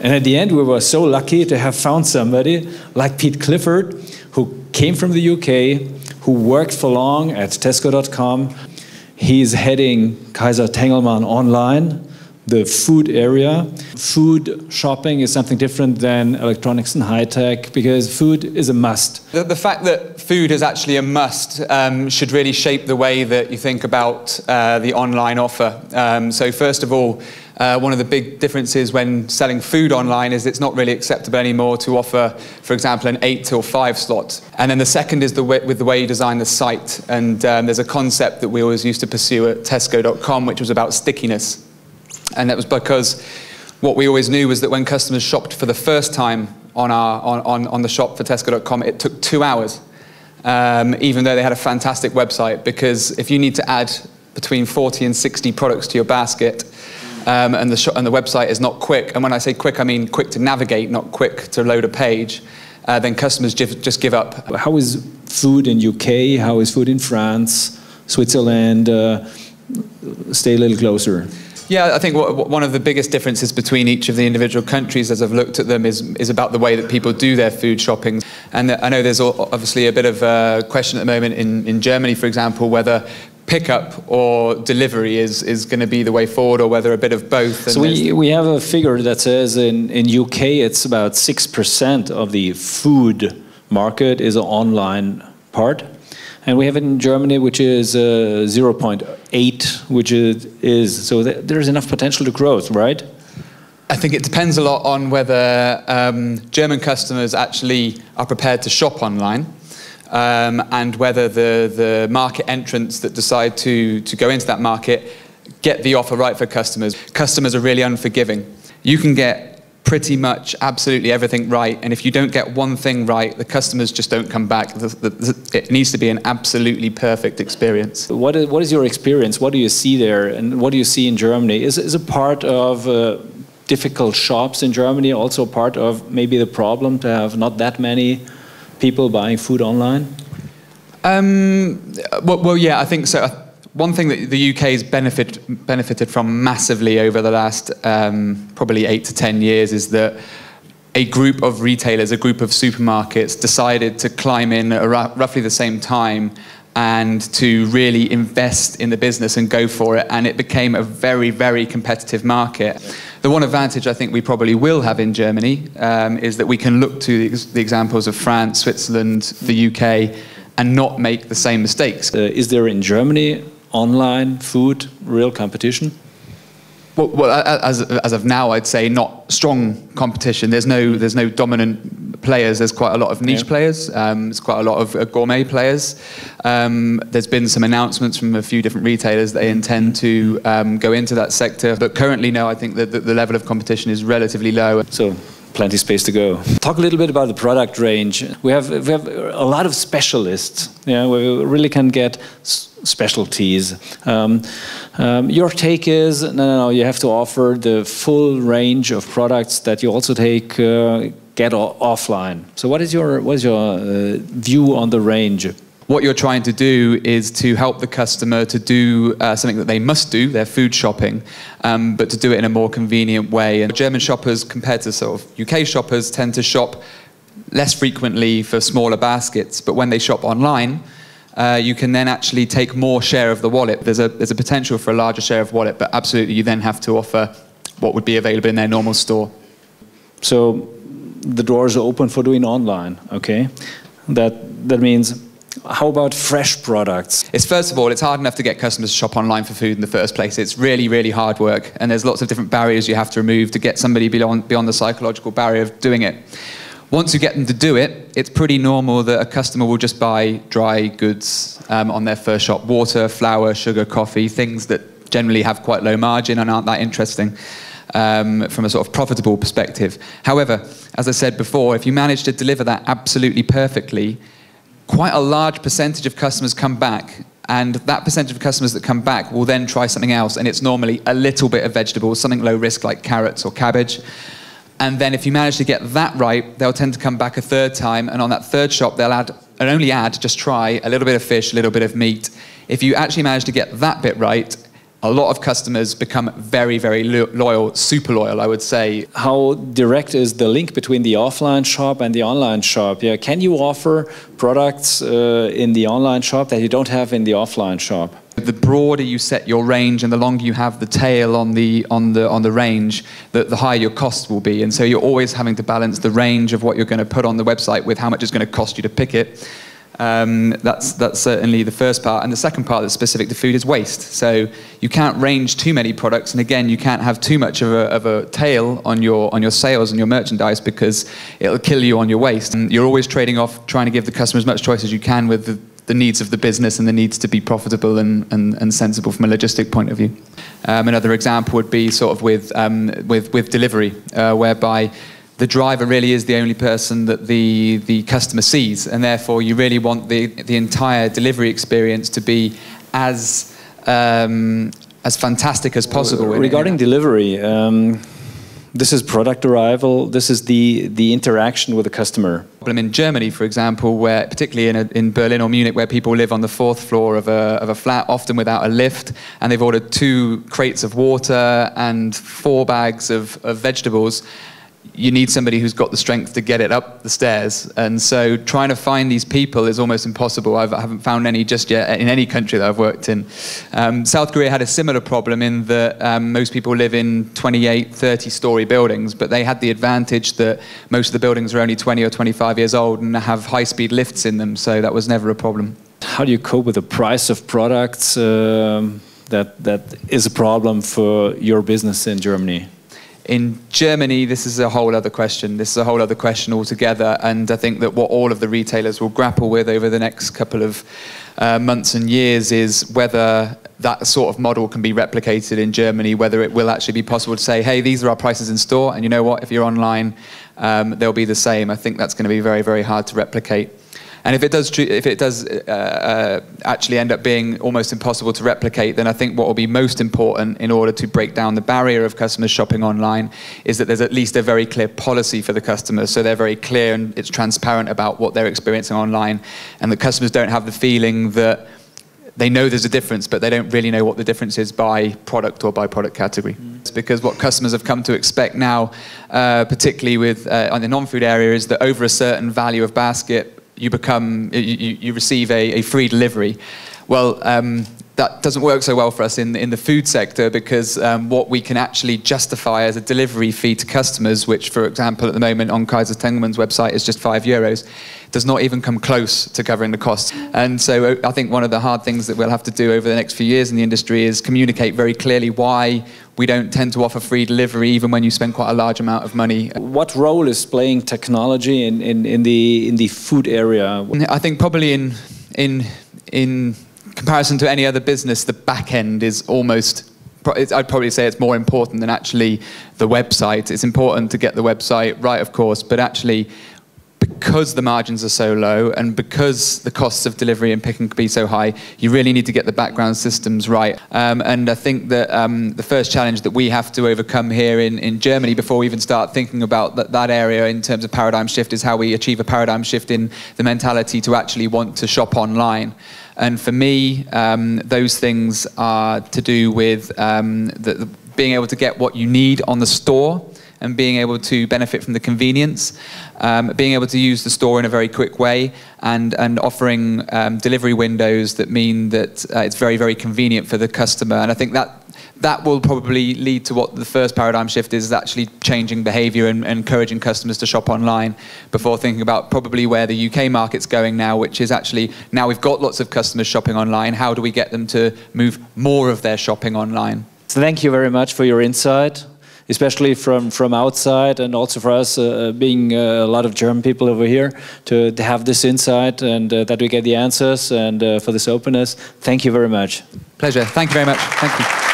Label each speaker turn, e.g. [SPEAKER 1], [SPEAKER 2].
[SPEAKER 1] And at the end, we were so lucky to have found somebody like Pete Clifford, who came from the UK, who worked for long at Tesco.com. He's heading Kaiser Tengelmann Online, the food area. Food shopping is something different than electronics and high-tech, because food is a must.
[SPEAKER 2] The fact that food is actually a must should really shape the way that you think about the online offer. So first of all, one of the big differences when selling food online is it's not really acceptable anymore to offer, for example, an 8 till 5 slot. And then the second is with the way you design the site. And there's a concept that we always used to pursue at Tesco.com, which was about stickiness. And that was because what we always knew was that when customers shopped for the first time on the shop for Tesco.com, it took 2 hours, even though they had a fantastic website. Because if you need to add between 40 and 60 products to your basket, and the website is not quick, and when I say quick, I mean quick to navigate, not quick to load a page, then customers just give up.
[SPEAKER 1] How is food in UK? How is food in France, Switzerland? Stay a little closer.
[SPEAKER 2] Yeah, I think one of the biggest differences between each of the individual countries, as I've looked at them, is about the way that people do their food shopping. And I know there's obviously a bit of a question at the moment in Germany, for example, whether pickup or delivery is going to be the way forward, or whether a bit of both. And
[SPEAKER 1] so we have a figure that says in UK it's about 6% of the food market is an online part. And we have it in Germany, which is 0.8, which is so there's enough potential to growth, right?
[SPEAKER 2] I think it depends a lot on whether German customers actually are prepared to shop online, and whether the market entrants that decide to go into that market get the offer right for customers. Customers are really unforgiving. You can get pretty much absolutely everything right, and if you don't get one thing right, the customers just don't come back. It needs to be an absolutely perfect experience.
[SPEAKER 1] What is your experience? What do you see there, and what do you see in Germany? Is a part of difficult shops in Germany also part of maybe the problem to have not that many people buying food online?
[SPEAKER 2] Well, yeah, I think so. One thing that the UK has benefited from massively over the last probably 8 to 10 years is that a group of retailers, a group of supermarkets decided to climb in at roughly the same time and to really invest in the business and go for it, and it became a very, very competitive market. The one advantage I think we probably will have in Germany is that we can look to the examples of France, Switzerland, the UK, and not make the same mistakes.
[SPEAKER 1] Is there in Germany online food real competition?
[SPEAKER 2] Well, as of now, I'd say not strong competition. There's no dominant players. There's quite a lot of niche players. There's quite a lot of gourmet players. There's been some announcements from a few different retailers that they intend to go into that sector. But currently, no, I think that the level of competition is relatively low.
[SPEAKER 1] So plenty space to go. Talk a little bit about the product range. We have a lot of specialists. Yeah, we really can get specialties. Your take is no, you have to offer the full range of products that you also get offline. So what is your view on the range?
[SPEAKER 2] What you're trying to do is to help the customer to do something that they must do, their food shopping, but to do it in a more convenient way. And German shoppers, compared to sort of UK shoppers, tend to shop less frequently for smaller baskets. But when they shop online, you can then actually take more share of the wallet. There's a potential for a larger share of wallet, but absolutely you then have to offer what would be available in their normal store.
[SPEAKER 1] So the doors are open for doing online, okay? That means, how about fresh products?
[SPEAKER 2] First of all, it's hard enough to get customers to shop online for food in the first place. It's really, really hard work, and there's lots of different barriers you have to remove to get somebody beyond the psychological barrier of doing it. Once you get them to do it, it's pretty normal that a customer will just buy dry goods on their first shop. Water, flour, sugar, coffee, things that generally have quite low margin and aren't that interesting from a sort of profitable perspective. However, as I said before, if you manage to deliver that absolutely perfectly, quite a large percentage of customers come back, and that percentage of customers that come back will then try something else, and it's normally a little bit of vegetables, something low risk like carrots or cabbage. And then if you manage to get that right, they'll tend to come back a third time, and on that third shop they'll just try a little bit of fish, a little bit of meat. If you actually manage to get that bit right, a lot of customers become very, very loyal, super loyal, I would say.
[SPEAKER 1] How direct is the link between the offline shop and the online shop? Yeah, can you offer products in the online shop that you don't have in the offline shop?
[SPEAKER 2] The broader you set your range and the longer you have the tail on the range, the higher your cost will be. And so you're always having to balance the range of what you're going to put on the website with how much it's going to cost you to pick it. That's certainly the first part. And the second part that's specific to food is waste. So you can't range too many products, and again, you can't have too much of a tail on your sales and your merchandise, because it'll kill you on your waste. And you're always trading off trying to give the customer as much choice as you can with the needs of the business and the needs to be profitable and sensible from a logistic point of view. Another example would be sort of with delivery, whereby the driver really is the only person that the customer sees, and therefore you really want the entire delivery experience to be as fantastic as possible.
[SPEAKER 1] Regarding delivery, this is product arrival, this is the interaction with the customer.
[SPEAKER 2] In Germany, for example, where particularly in Berlin or Munich, where people live on the 4th floor of a flat, often without a lift, and they've ordered 2 crates of water and 4 bags of vegetables, you need somebody who's got the strength to get it up the stairs. And so trying to find these people is almost impossible. I haven't found any just yet in any country that I've worked in. South Korea had a similar problem in that most people live in 28, 30-story buildings, but they had the advantage that most of the buildings are only 20 or 25 years old and have high-speed lifts in them, so that was never a problem.
[SPEAKER 1] How do you cope with the price of products that is a problem for your business in Germany?
[SPEAKER 2] In Germany, this is a whole other question. This is a whole other question altogether, and I think that what all of the retailers will grapple with over the next couple of months and years is whether that sort of model can be replicated in Germany, whether it will actually be possible to say, hey, these are our prices in store, and you know what, if you're online, they'll be the same. I think that's going to be very, very hard to replicate. And if it does actually end up being almost impossible to replicate, then I think what will be most important in order to break down the barrier of customers shopping online is that there's at least a very clear policy for the customers, so they're very clear and it's transparent about what they're experiencing online, and the customers don't have the feeling that they know there's a difference, but they don't really know what the difference is by product or by product category. It's because what customers have come to expect now, particularly with on the non-food area, is that over a certain value of basket, you receive a free delivery. Well, that doesn't work so well for us in the food sector, because what we can actually justify as a delivery fee to customers, which, for example, at the moment on Kaiser Tengelmann's website is just €5, does not even come close to covering the costs. And so I think one of the hard things that we'll have to do over the next few years in the industry is communicate very clearly why we don't tend to offer free delivery even when you spend quite a large amount of money.
[SPEAKER 1] What role is playing technology in the food area?
[SPEAKER 2] I think probably in comparison to any other business, the back end is almost, I'd probably say it's more important than actually the website. It's important to get the website right, of course, but actually, because the margins are so low and because the costs of delivery and picking can be so high, you really need to get the background systems right. And I think that the first challenge that we have to overcome here in Germany before we even start thinking about that area in terms of paradigm shift is how we achieve a paradigm shift in the mentality to actually want to shop online. And for me, those things are to do with being able to get what you need on the store and being able to benefit from the convenience, being able to use the store in a very quick way, and offering delivery windows that mean that it's very, very convenient for the customer. And I think that will probably lead to what the first paradigm shift is actually changing behavior and encouraging customers to shop online before thinking about probably where the UK market's going now, which is actually, now we've got lots of customers shopping online, how do we get them to move more of their shopping online?
[SPEAKER 1] So thank you very much for your insight, especially from outside, and also for us being a lot of German people over here to have this insight and that we get the answers, and for this openness. Thank you very much.
[SPEAKER 2] Pleasure. Thank you very much. Thank you.